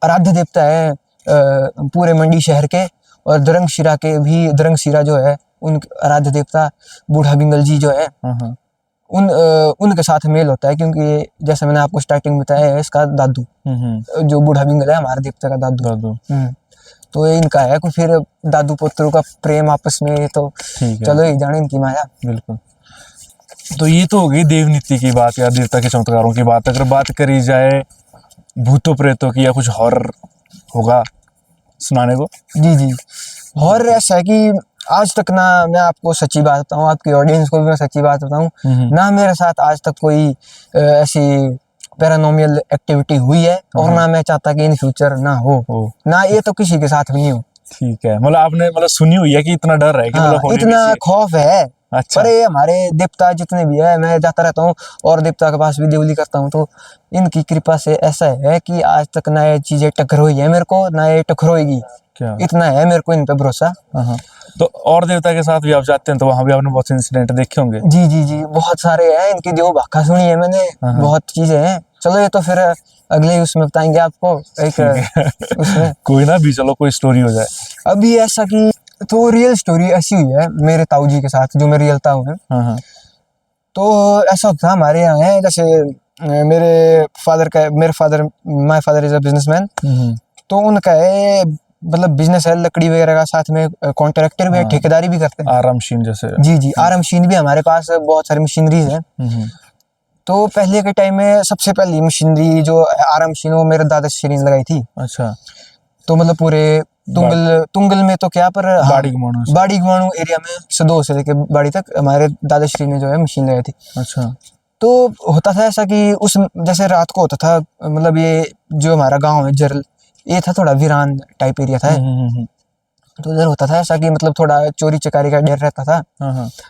Speaker 1: आराध्य देवता है पूरे मंडी शहर के, और दरंगशिरा जो है उन आराध्य देवता बूढ़ा बिंगल जी जो है, उनके साथ मेल होता है, क्योंकि जैसे मैंने आपको स्टार्टिंग में बताया है इसका दादू, जो बूढ़ा बिंगल है हमारे देवता का दादू। तो ये इनका है कुछ, फिर दादू पुत्रों का प्रेम आपस में, तो चलो ये जाने इनकी माया।
Speaker 2: बिल्कुल। तो ये तो हो गई देवनीति की बात या देवता के चमत्कारों की बात। अगर बात करी जाए भूतों प्रेतों की, या कुछ हॉरर होगा सुनाने को?
Speaker 1: जी, हॉरर ऐसा है कि आज तक ना, मैं आपको सच्ची बात बताऊं, आपकी ऑडियंस को भी मैं सच्ची बात बताऊं, ना मेरे साथ आज तक कोई ऐसी पैरानॉर्मल एक्टिविटी हुई है, और ना मैं चाहता कि इन फ्यूचर ना हो, ना ये तो किसी के साथ भी नहीं हो।
Speaker 2: ठीक है, मतलब आपने सुनी हुई है कि इतना डर है कि
Speaker 1: इतना खौफ है।
Speaker 2: अच्छा।
Speaker 1: पर ये हमारे देवता जितने भी है, मैं जाता रहता हूँ और देवता के पास भी देवली करता हूँ, तो इनकी कृपा से ऐसा है कि आज तक ना ये चीजें टकराई है मेरे को, ना ये टकराएगी। क्या इतना है मेरे को इन पे भरोसा।
Speaker 2: तो और देवता के साथ भी आप जाते हैं तो वहां भी आपने बहुत से इंसिडेंट देखे होंगे?
Speaker 1: जी, बहुत सारे हैं। इनकी देव भाखा सुनी है मैंने, बहुत चीजें हैं। चलो ये तो फिर अगले उसमें बताएंगे आपको एक उसमें।
Speaker 2: कोई ना भी, चलो कोई स्टोरी हो जाए
Speaker 1: अभी ऐसा कि, तो रियल स्टोरी ऐसी हुई है मेरे ताऊ जी के साथ, जो मेरे रियल ताऊ हैं। तो ऐसा होता था हमारे यहाँ है, जैसे मेरे father my father is a businessman. तो उनका है मतलब बिजनेस है लकड़ी वगैरह का, साथ में कॉन्ट्रैक्टर भी है, ठेकेदारी भी करते हैं।
Speaker 2: आरा मशीन जैसे? जी,
Speaker 1: आरा मशीन भी हमारे पास बहुत सारी मशीनरीज है। तो पहले के टाइम में सबसे पहली मशीनरी जो आरा मशीन, वो मेरे दादाश्री ने लगाई थी। अच्छा। तो मतलब पूरे तुंगल में तो क्या, पर बाड़ी गुमाणु एरिया में सदो से लेके बाड़ी तक हमारे दादाश्री ने जो है मशीन लगाई थी। अच्छा। तो होता था ऐसा कि उस जैसे रात को होता था, मतलब ये जो हमारा गांव है जरल, ये था थोड़ा वीरान टाइप एरिया था। तो उधर होता था ऐसा कि मतलब थोड़ा चोरी चकारी का डर रहता था।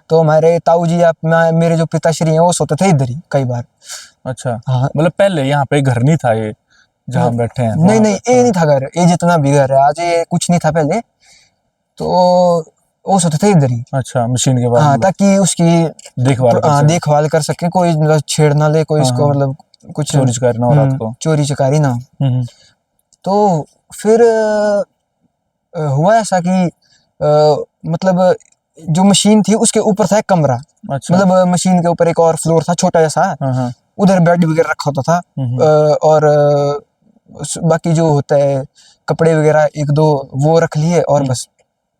Speaker 1: तो हमारे ताऊ जी मेरे जो पिताश्री हैं वो सोते थे इधर ही कई बार। अच्छा।
Speaker 2: मतलब पहले यहाँ पे घर नहीं था ये जहाँ हम बैठे हैं?
Speaker 1: नहीं, ये नहीं था घर, ये जितना भी घर है आज, ये कुछ नहीं था पहले। तो वो सोते थे इधर ही। अच्छा, मशीन के बाद? ताकि उसकी देखभाल कर सके, कोई मतलब छेड़ ना ले कोई इसको, मतलब कुछ
Speaker 2: चोरी चकारी ना हो रात को।
Speaker 1: चोरी चकारी ना हो। तो फिर हुआ ऐसा कि मतलब जो मशीन थी उसके ऊपर था एक कमरा,
Speaker 2: अच्छा।
Speaker 1: मतलब मशीन के ऊपर एक और फ्लोर था छोटा जैसा,
Speaker 2: हाँ हाँ।
Speaker 1: उधर बेड वगैरह रखा होता था। और बाकी जो होता है कपड़े वगैरह एक दो वो रख लिए और बस।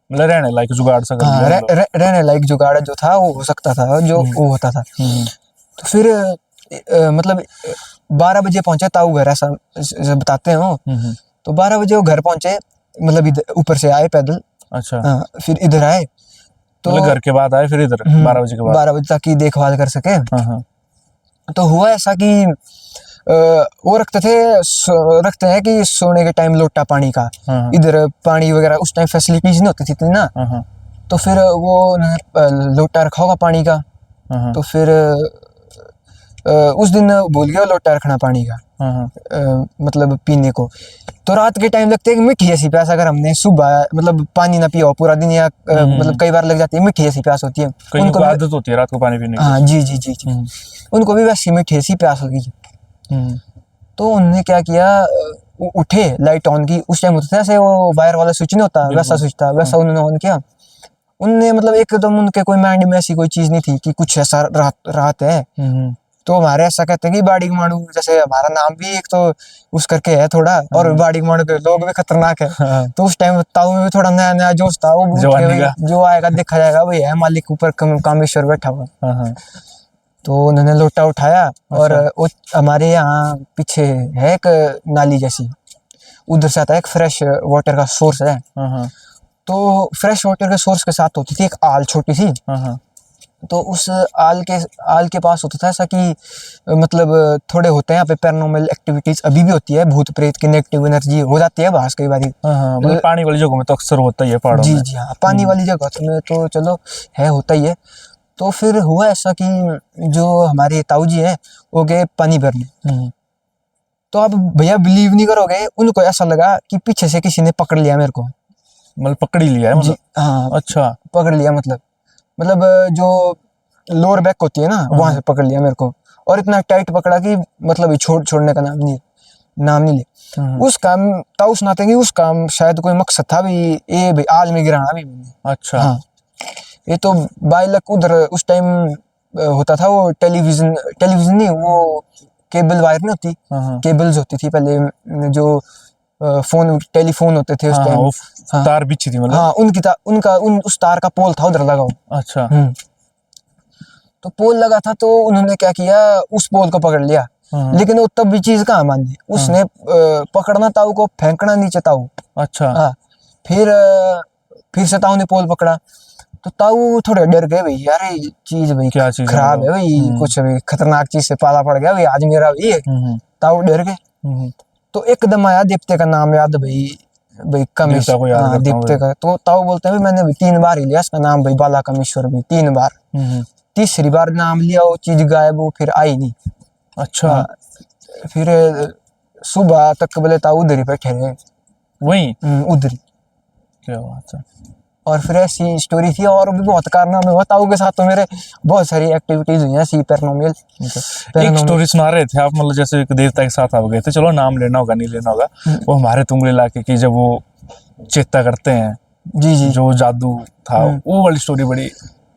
Speaker 2: मतलब रहने लायक जुगाड़ सा कर
Speaker 1: हाँ,
Speaker 2: लिया मतलब।
Speaker 1: रहने लायक जुगाड़ जो था वो हो सकता था, जो वो होता था। तो फिर मतलब 12 बजे पहुंचे ताऊ घर, ऐसा बताते हैं वो। तो 12 बजे वो घर पहुंचे, मतलब इधर ऊपर से आए पैदल।
Speaker 2: अच्छा।
Speaker 1: हाँ, फिर इधर आए तो
Speaker 2: मतलब घर के बाद आए फिर इधर 12 बजे के बाद।
Speaker 1: 12 बजे तक की देखभाल कर सके।
Speaker 2: हाँ हाँ।
Speaker 1: तो हुआ ऐसा कि वो रखते हैं कि सोने के टाइम लोटा पानी का,
Speaker 2: हाँ।
Speaker 1: इधर पानी वगैरह उस टाइम फैसिलिटीज नहीं होती थी इतनी ना।
Speaker 2: हाँ हाँ।
Speaker 1: तो फिर वो लोटा रखा होगा पानी का।
Speaker 2: हाँ
Speaker 1: तो फिर उस दिन भूल गया लोटा रखना पानी का,
Speaker 2: हाँ।
Speaker 1: मतलब पीने को। तो रात के टाइम लगते है कि मीठी ऐसी प्यास, अगर हमने सुबह मतलब पानी ना पिया हो पूरा दिन, या मतलब कई बार लग जाती है, मीठी ऐसी प्यास होती है
Speaker 2: कईयों
Speaker 1: उनको
Speaker 2: को
Speaker 1: भी।
Speaker 2: आदत होती है रात को पानी पीने की।
Speaker 1: हाँ जी जी जी जी, उनको भी वैसी मीठी ऐसी प्यास लगी। तो उन्होंने क्या किया, उठे, लाइट ऑन की। उस टाइम होता था ऐसे वो वायर वाला स्विच नहीं होता, वैसा स्विच था, वैसा उन्होंने ऑन किया। उनने मतलब एकदम उनके कोई माइंड में ऐसी कोई चीज नहीं थी कि कुछ ऐसा रात है। तो हमारे ऐसा कहते हैं कि बाड़ी माणू, जैसे हमारा नाम भी एक तो उस करके है थोड़ा, और बाड़ी माणू के लोग भी खतरनाक है। तो उस टाइम ताऊ में भी थोड़ा नया नया जोश था, वो उठ के भाई जो आएगा देखा जाएगा, भाई है मालिक ऊपर कामेश्वर बैठा हुआ। तो उन्होंने लोटा उठाया और हमारे यहाँ पीछे है एक नाली जैसी, उधर से आता है एक फ्रेश वाटर का सोर्स है। तो फ्रेश वाटर के सोर्स के साथ होती थी एक आल छोटी सी। तो उस आल के पास होता था ऐसा कि मतलब थोड़े होते हैं यहाँ पे पैरानॉर्मल एक्टिविटीज अभी भी होती है, भूत प्रेत की नेगेटिव एनर्जी हो जाती है बाहर कई बार।
Speaker 2: मतलब पानी वाली जगहों में तो अक्सर होता ही है पहाड़ों में।
Speaker 1: जी हाँ, पानी वाली जगह में तो चलो है, होता ही है। तो फिर हुआ ऐसा कि जो हमारे ताऊ जी हैं वो गए पानी भरने। तो आप भैया बिलीव नहीं करोगे, उनको ऐसा लगा कि पीछे से किसी ने पकड़ लिया मेरे को।
Speaker 2: मतलब पकड़ ही लिया है मतलब?
Speaker 1: हाँ,
Speaker 2: अच्छा,
Speaker 1: पकड़ लिया, मतलब जो लोअर बैक होती है ना वहां से पकड़ लिया मेरे को, और इतना टाइट पकड़ा कि मतलब छोड़ने का नाम नहीं ले। उस काम ताऊ सुनाते कि उस काम शायद कोई मकसद था भी, ये भाई आज में गिराना भी मैंने।
Speaker 2: अच्छा।
Speaker 1: हाँ, ये तो बाय लक उधर उस टाइम होता था वो टेलीविजन नहीं, वो केबल वायर नहीं होती, केबल्स होती थी पहले, जो फोन टेलीफोन होते थे उस टाइम।
Speaker 2: हाँ, तार बिछी थी मतलब।
Speaker 1: हाँ, उस तार का पोल था उधर लगा हुआ।
Speaker 2: अच्छा।
Speaker 1: तो पोल लगा था, तो उन्होंने क्या किया, उस पोल को पकड़ लिया। लेकिन वो तब भी चीज कहाँ मानी, उसने पकड़ना ताऊ को, फेंकना नीचे ताऊ।
Speaker 2: अच्छा।
Speaker 1: हाँ, फिर से ताऊ ने पोल पकड़ा। तो ताऊ थोड़े डर गए, भाई यार ये चीज भाई
Speaker 2: क्या चीज
Speaker 1: खराब है भाई, कुछ भाई खतरनाक चीज से पाला पड़ गया भाई आज मेरा भी है। ताऊ डर गए। तो एकदम आया देवते का नाम याद, भाई कामेश्वर, देवते का। तो ताऊ बोलते हैं मैंने भी 3 बार ही लिया इसका नाम, भाई बाला कामेश्वर भी 3 बार। तीसरी बार नाम लिया, वो चीज गायब, वो फिर आई नहीं।
Speaker 2: अच्छा।
Speaker 1: फिर सुबह तक बोले ताऊ उधर ही बैठे रहे,
Speaker 2: वहीं
Speaker 1: उधर ही।
Speaker 2: क्या बात है।
Speaker 1: और फिर ऐसी स्टोरी थी, और भी बहुत कारनामे हुआ ताऊ के साथ। तो मेरे बहुत सारी एक्टिविटीज हुई हैं ऐसी पैरानॉर्मल।
Speaker 2: एक स्टोरी सुना रहे थे आप, मतलब जैसे एक देवता के साथ आप गए थे, चलो नाम लेना होगा नहीं लेना होगा, वो हमारे तुंगले इलाके की जब वो चेता करते हैं,
Speaker 1: जी
Speaker 2: जो जादू था, वो वाली स्टोरी बड़ी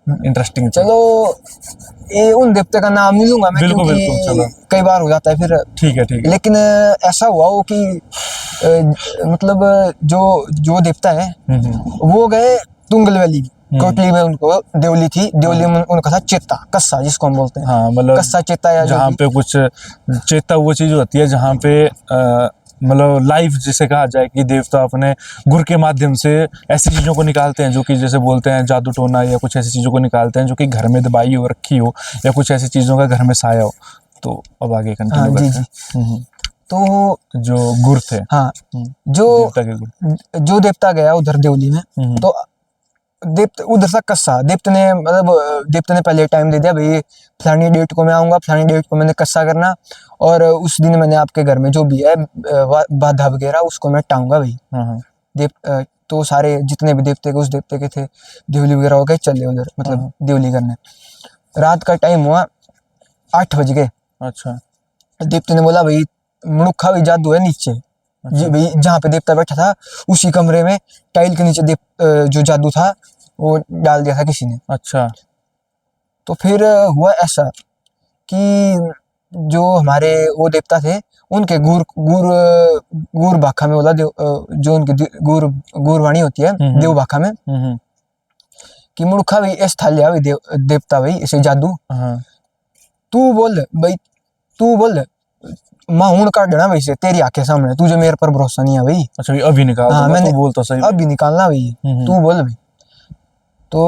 Speaker 2: इंटरेस्टिंग थी।
Speaker 1: चलो ये उन देवते का नाम नहीं लूंगा मैं,
Speaker 2: बिल्कुल
Speaker 1: क्योंकि
Speaker 2: बिल्कुल, चलो
Speaker 1: कई बार हो जाता है फिर।
Speaker 2: ठीक है।
Speaker 1: लेकिन ऐसा हुआ वो कि मतलब जो देवता है वो गए तुंगल वैली, कोटली में उनको देवली थी, देवली में उनका था चेता, कस्सा जिसको हम बोलते हैं।
Speaker 2: हाँ, मतलब
Speaker 1: कस्सा चेता, या
Speaker 2: जहाँ पे कुछ चेता वो चीज होती है जहाँ पे मतलब लाइफ जिसे कहा जाए कि देवता अपने गुर के माध्यम से ऐसी चीजों को निकालते हैं जो कि जैसे बोलते हैं जादू टोना, या कुछ ऐसी चीजों को निकालते हैं जो कि घर में दबाई हो रखी हो, या कुछ ऐसी चीजों का घर में साया हो। तो अब आगे कंटिन्यू करते हैं।
Speaker 1: तो
Speaker 2: जो गुर थे,
Speaker 1: हाँ, जो देवता गया उधर देवली में, तो देवता उधर से कस्सा, देवता ने पहले टाइम दे दिया, भाई फलानी डेट को मैं आऊंगा, फलानी डेट को मैंने कस्सा करना, और उस दिन मैंने आपके घर में जो भी है बाधा वगैरह उसको मैं टाऊंगा भाई। तो सारे जितने भी देवते के उस देवते के थे, देवली वगैरह हो गए, चले उधर मतलब देवली करने। रात का टाइम हुआ, 8 बज गए।
Speaker 2: अच्छा।
Speaker 1: देवते ने बोला भाई मनुखा भी जादू है नीचे, ये भाई जहाँ पे देवता बैठा था उसी कमरे में टाइल के नीचे जो जादू था वो डाल दिया था किसी ने।
Speaker 2: अच्छा।
Speaker 1: तो फिर हुआ ऐसा कि जो हमारे वो देवता थे उनके गुर गुर गुर भाखा में बोला जो उनकी गुरवाणी होती है देव भाखा में कि मुड़खा भाई इस थाली आ भाई देवता भाई इसे जादू तू बोल भाई तू बोल मां हूं काट देना भाई से तेरी आंखें सामने तुझे मेरे पर भरोसा नहीं है भाई।
Speaker 2: अच्छा अभी निकाल
Speaker 1: हाँ,
Speaker 2: मैंने बोल तो सही
Speaker 1: अभी निकालना भाई तू बोल भाई। तो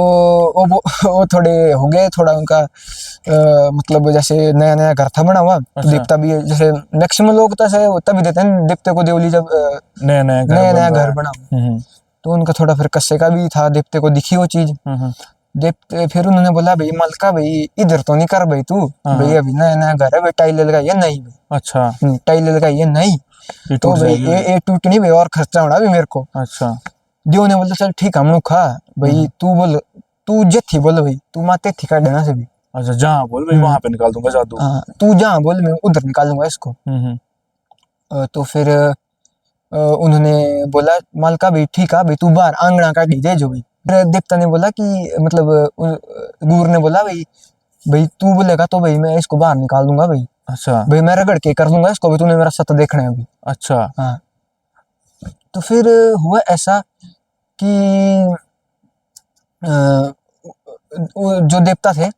Speaker 1: वो थोड़े हो गए थोड़ा उनका मतलब जैसे नया नया घर था बना हुआ।
Speaker 2: अच्छा।
Speaker 1: तो देवता भी जैसे मैक्सिमम लोग तो ऐसे तभी देते हैं देवते को देवली जब
Speaker 2: नया नया
Speaker 1: घर बना। तो उनका थोड़ा फिर कस्से का भी था देवते को दिखी वो चीज। देवते फिर उन्होंने बोला भाई मलका भाई इधर तो नहीं कर भाई तू भाई अभी नया नया घर है भाई टाइल लगाइए नहीं भाई। अच्छा टाइल लगाइए नहीं तो भाई ये टूटनी भाई और खर्चा होना भी मेरे को। अच्छा देव ने बोला चल ठीक हम लोग खा भाई तू बोल तू जेथी बोल भाई तू माते थी काट देना से भी।
Speaker 2: अच्छा जहाँ बोल भाई वहां पे निकाल दूंगा जादू।
Speaker 1: हाँ तू जहाँ बोल मैं उधर निकाल दूंगा इसको। तो फिर उन्होंने बोला मालका भाई ठीक है भाई तू बाहर आंगना काट दीजिए जो भाई। देवता ने बोला कि मतलब गुरु ने बोला भाई भाई तू बोलेगा तो भाई मैं इसको बाहर निकाल दूंगा भाई। अच्छा भाई मैं रगड़ के कर दूंगा इसको भाई तूने मेरा सत्य देखना है अभी। अच्छा हाँ। तो फिर हुआ ऐसा कि जो देवता थे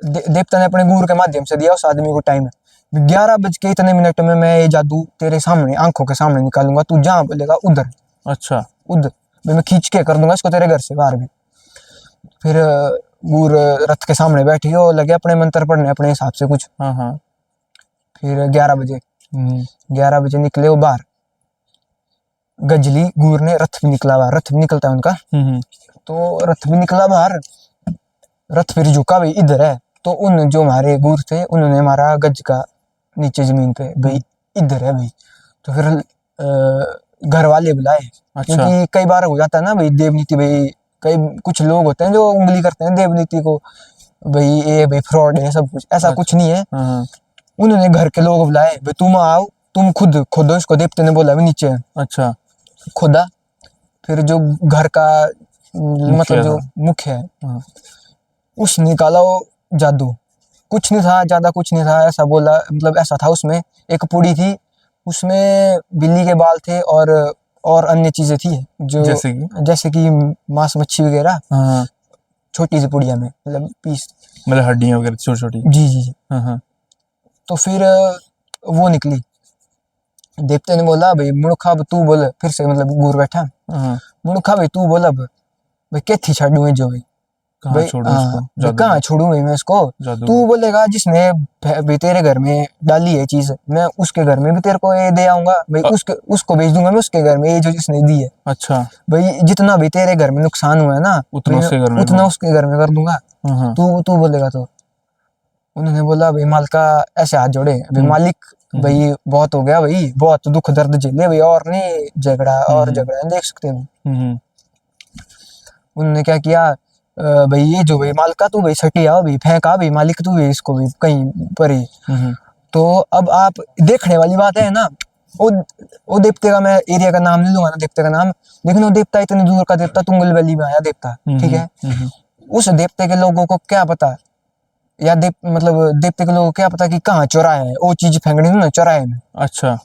Speaker 1: देवता ने अपने गुरु के माध्यम से दिया उस आदमी को टाइम 11:00 में मैं ये जादू तेरे सामने आंखों के सामने निकालूंगा तू जहाँ बोलेगा उधर। अच्छा उधर मैं खींच के कर दूंगा इसको तेरे घर से बाहर भी। फिर गुरु रथ के सामने बैठी और लगे अपने मंत्र पढ़ने अपने हिसाब से कुछ। हाँ फिर 11 बजे निकले वो बाहर। गजली गुरु ने रथ भी निकला बाहर रथ भी निकलता है उनका। तो रथ भी निकला बाहर रथ फिर झुका भाई इधर है। तो उन जो हमारे गुरु थे उन्होंने हमारा गज का नीचे जमीन पे भाई इधर है भाई। तो फिर घर वाले बुलाए। अच्छा। क्योंकि कई बार हो जाता है ना भाई देवनीति भाई कई कुछ लोग होते हैं जो उंगली करते हैं देवनीति को भाई ये भाई फ्रॉड है सब कुछ ऐसा। अच्छा। कुछ नहीं है। उन्होंने घर के लोग बुलाए भाई तुम आओ तुम खुद खोदो इसको देवते ने बोला भाई नीचे। अच्छा खोदा फिर जो घर का मतलब जो मुख्य है उस निकाला वो जादू कुछ नहीं था ज्यादा कुछ नहीं था ऐसा बोला मतलब ऐसा था उसमें एक पुड़ी थी उसमें बिल्ली के बाल थे और अन्य चीजें थी जो जैसे कि मांस मच्छी वगैरह। छोटी सी पुड़िया में मतलब पीस
Speaker 2: मतलब हड्डियां वगैरह छोटी छोटी।
Speaker 1: जी जी जी। तो फिर वो निकली देवते ने बोला भाई मुड़खा तू बोल फिर से मतलब गुरु बैठा मुड़खा भाई तू बोल अब भाई कैथी छाड़ू है जो भाई कहाँ छोड़ू भाई मैं इसको तू बोलेगा जिसने भाई तेरे घर में डाली है चीज मैं उसके घर में भी तेरे को ये दे आऊंगा भाई उसको भेज दूंगा मैं उसके घर में ये जो जिसने दी है। अच्छा भाई जितना भी तेरे घर में नुकसान हुआ है ना उतना उसके घर में कर दूंगा तू बोलेगा तो। उन्होंने बोला भाई मालिका ऐसे हाथ जोड़े भाई मालिक भाई बहुत हो गया भाई बहुत दुख दर्द झेले भाई और नहीं झगड़ा नहीं देख सकते भाई। उन्होंने क्या किया भाई ये जो भाई मालिका तू भाई सटी आओ भाई फेंका भाई मालिक तू भाई इसको भी कहीं पर ही। तो अब आप देखने वाली बात है ना वो देवते का मैं एरिया का नाम नहीं लूंगा ना देवते का नाम लेकिन वो देवता इतनी दूर का देवता तुंगल वैली में आया देवता ठीक है। उस देवते के लोगों को क्या पता या मतलब देवते के लोगों को क्या पता कि कहाँ चौराहे है वो चीज फेंकनी थी ना चौराहे में। अच्छा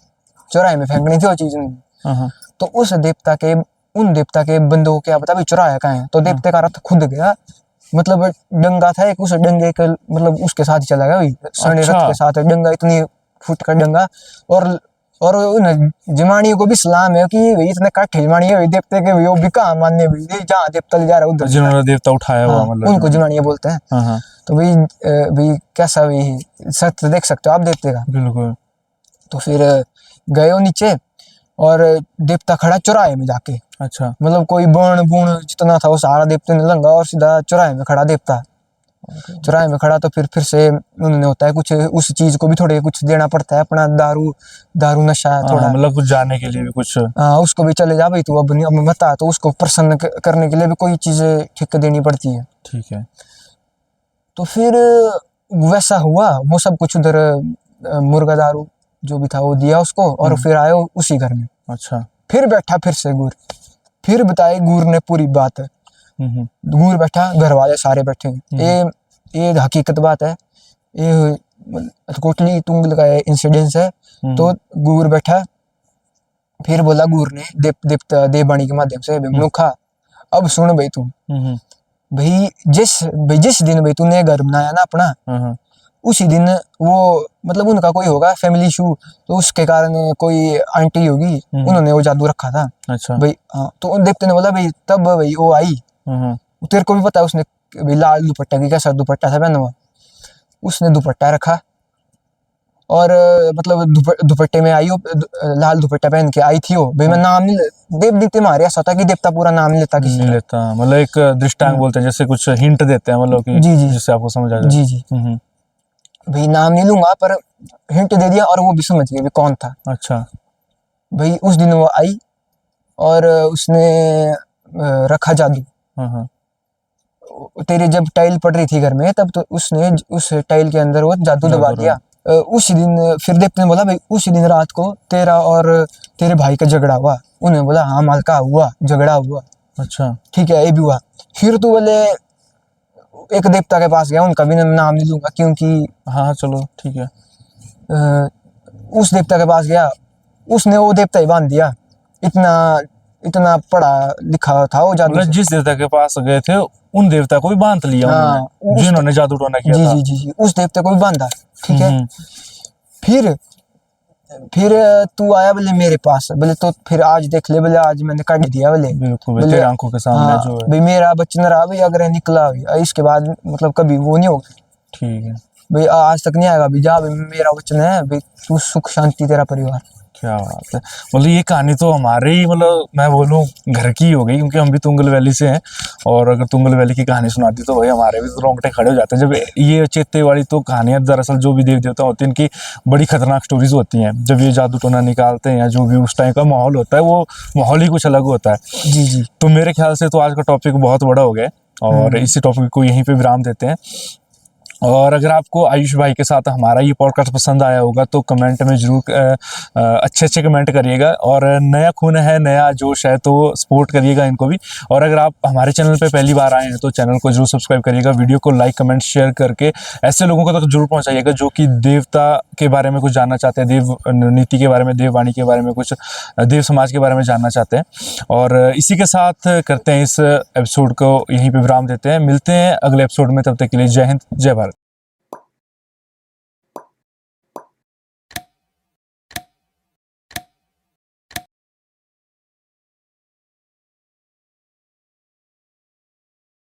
Speaker 1: चौराहे में फेंकनी थी वो चीज। तो उस देवता के उन देवता के बंदों को क्या पता भी चौराहा कहाँ है। तो देवते का रथ खुद गया मतलब डंगा था एक उस डंगे के मतलब उसके साथ ही चला गया भाई सने रथ के साथ डंगा इतनी फुट का डंगा और उन जमानियों को भी सलाम है कि भाई इतने काठे जमानी है देवते के वो भी कहाँ मानने भाई जहाँ देवता ले जा रहा है उधर
Speaker 2: जिन्होंने देवता उठाया हुआ मतलब
Speaker 1: उनको जमानिया बोलते हैं। तो भाई कैसा भाई सत्य देख सकते हो आप देवते का। बिल्कुल। तो फिर गए हो नीचे और देवता खड़ा चौराहे में जाके। अच्छा मतलब कोई बण बुण जितना था वो सारा देवते ने लंगा और सीधा चौराहे में खड़ा देवता चौराहे में खड़ा। तो फिर से उन्होंने होता है कुछ उस चीज को भी थोड़े कुछ देना पड़ता है अपना दारू नशा थोड़ा
Speaker 2: मतलब कुछ जाने के लिए भी कुछ
Speaker 1: उसको भी चले जा भाई तू अब बता तो उसको प्रसन्न करने के लिए भी कोई चीज ठीक देनी पड़ती है। ठीक है। तो फिर वैसा हुआ वो सब कुछ उधर मुर्गा दारू जो भी था वो दिया उसको और फिर आए उसी घर में
Speaker 2: अच्छा।
Speaker 1: फिर बैठा फिर से गूर, फिर बताए गूर ने पूरी बात। गूर बैठा, घर वाले सारे बैठे। ये हकीकत बात है, ये कोटली तुंगल का इंसिडेंस है। तो गूर बैठा, फिर बोला गूर ने देववाणी के माध्यम से, मनुखा अब सुन भाई तू, भाई जिस दिन भाई तूने घर बनाया ना अपना, उसी दिन वो मतलब उनका कोई होगा फैमिली इशू, तो उसके कारण कोई आंटी होगी, उन्होंने वो जादू रखा था।
Speaker 2: अच्छा।
Speaker 1: भाई हाँ, तो उन देवते ने बोला भाई तब भाई वो आई, तेरे को भी पता है उसने भाई लाल दुपट्टा की कैसा दुपट्टा था पहना हुआ, उसने दुपट्टा रखा और मतलब दुपट्टे में आई, लाल दुपट्टा पहन के आई थी वो। भाई मैं नाम नहीं, देवते मारे ऐसा था कि देवता पूरा नाम नहीं लेता किसी
Speaker 2: नहीं लेता, मतलब एक दृष्टांत बोलते हैं, जैसे कुछ हिंट देते हैं, मतलब कि
Speaker 1: जी जी
Speaker 2: जिससे आपको समझ आ जाए।
Speaker 1: जी जी भाई नाम नहीं लूंगा पर हिंट दे दिया और वो भी समझ गए कौन था।
Speaker 2: अच्छा।
Speaker 1: भाई उस दिन वो आई और उसने रखा जादू। तेरे जब टाइल पड़ रही थी घर में तब तो उसने उस टाइल के अंदर वो जादू दबा दिया। उसी दिन फिर देवते ने बोला भाई उसी दिन रात को तेरा और तेरे भाई का झगड़ा हुआ। उन्हें बोला हाँ मालका हुआ, झगड़ा हुआ।
Speaker 2: अच्छा
Speaker 1: ठीक है, ये भी हुआ। फिर तो बोले एक देवता के पास गया, उनका भी नाम नहीं लूंगा क्योंकि
Speaker 2: हाँ चलो ठीक है।
Speaker 1: उस देवता के पास गया, उसने वो देवता ही बांध दिया। इतना पढ़ा लिखा था वो जादू
Speaker 2: मतलब
Speaker 1: से।
Speaker 2: जिस देवता के पास गए थे उन देवता को भी बांध लिया
Speaker 1: हाँ,
Speaker 2: उन्होंने, जिन्होंने जादू टोना किया था।
Speaker 1: जी उस देवता को भी बांधा। ठीक है। फिर तू आया बोले मेरे पास, बोले तो फिर आज देख ले, बोले आज मैंने काट दिया बोले।
Speaker 2: बिल्कुल तेरे आंखों के सामने
Speaker 1: हाँ,
Speaker 2: जो है।
Speaker 1: भाई मेरा बच्चन रहा भाई, अगर निकला इसके बाद मतलब कभी वो नहीं होगा।
Speaker 2: ठीक है।
Speaker 1: भाई आज तक नहीं आएगा, भाई जा भाई मेरा वचन है भाई, तू सुख शांति तेरा परिवार।
Speaker 2: क्या बात है, मतलब ये कहानी तो हमारे ही मतलब मैं बोलूँ घर की हो गई, क्योंकि हम भी तुंगल वैली से हैं। और अगर तुंगल वैली की कहानी सुनाती तो भाई हमारे भी तो रोंगटे खड़े हो जाते हैं। जब ये चेते वाली तो कहानियाँ दरअसल जो भी देव देवता होते हैं इनकी बड़ी खतरनाक स्टोरीज होती हैं। जब ये जादू टोना निकालते हैं या जो भी उस टाइम का माहौल होता है वो माहौल ही कुछ अलग होता है।
Speaker 1: जी
Speaker 2: तो मेरे ख्याल से तो आज का टॉपिक बहुत बड़ा हो गया और इसी टॉपिक को यहीं पे विराम देते हैं। और अगर आपको आयुष भाई के साथ हमारा ये पॉडकास्ट पसंद आया होगा तो कमेंट में ज़रूर अच्छे कमेंट करिएगा। और नया खून है, नया जोश है, तो सपोर्ट करिएगा इनको भी। और अगर आप हमारे चैनल पे पहली बार आए हैं तो चैनल को जरूर सब्सक्राइब करिएगा, वीडियो को लाइक कमेंट शेयर करके ऐसे लोगों को तक जरूर पहुँचाइएगा जो कि देवता के बारे में कुछ जानना चाहते हैं, देव नीति के बारे में, देववाणी के बारे में, कुछ देव समाज के बारे में जानना चाहते हैं। और इसी के साथ करते हैं इस एपिसोड को यहीं पर विराम देते हैं। मिलते हैं अगले एपिसोड में, तब तक के लिए जय हिंद जय भारत।